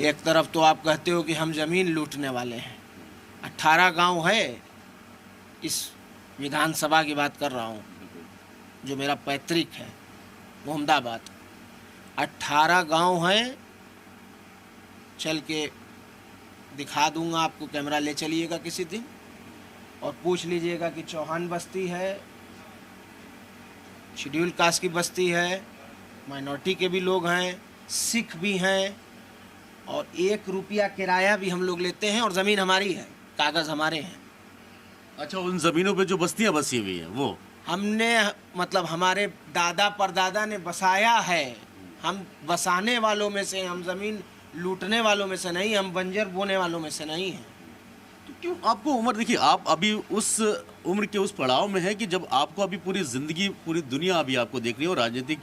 एक तरफ तो आप कहते हो कि हम ज़मीन लूटने वाले हैं। 18 गांव है, इस विधानसभा की बात कर रहा हूँ जो मेरा पैतृक है मोहम्मदाबाद। 18 गांव हैं, चल के दिखा दूंगा आपको, कैमरा ले चलिएगा किसी दिन और पूछ लीजिएगा कि चौहान बस्ती है, शेड्यूल कास्ट की बस्ती है, माइनॉरिटी के भी लोग हैं, सिख भी हैं, और 1 रुपया किराया भी हम लोग लेते हैं और ज़मीन हमारी है, कागज़ हमारे हैं। अच्छा, उन ज़मीनों पे जो बस्तियां बसी हुई हैं वो हमने, मतलब हमारे दादा परदादा ने बसाया है, हम बसाने वालों में से, हम ज़मीन लूटने वालों में से नहीं, हम बंजर बोने वालों में से नहीं हैं। तो क्यों आपको उम्र, देखिए आप अभी उस उम्र के उस पड़ाव में है कि जब आपको अभी पूरी ज़िंदगी, पूरी दुनिया अभी आपको देख रही है और राजनीतिक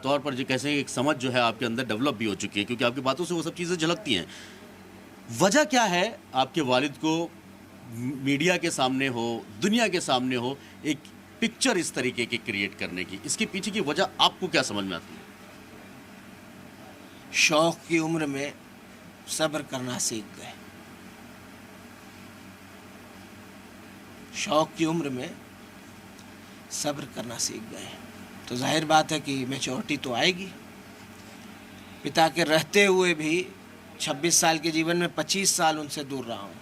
तौर पर जो कैसे एक समझ जो है आपके अंदर डेवलप भी हो चुकी है, क्योंकि आपकी बातों से वो सब चीज़ें झलकती हैं। वजह क्या है आपके वालिद को मीडिया के सामने हो, दुनिया के सामने हो, एक पिक्चर इस तरीके की क्रिएट करने की? इसके पीछे की वजह आपको क्या समझ में आती है? शौक़ की उम्र में सब्र करना सीख गए। शौक़ की उम्र में सब्र करना सीख गए, तो जाहिर बात है कि मैच्योरिटी तो आएगी। पिता के रहते हुए भी 26 साल के जीवन में 25 साल उनसे दूर रहा हूँ।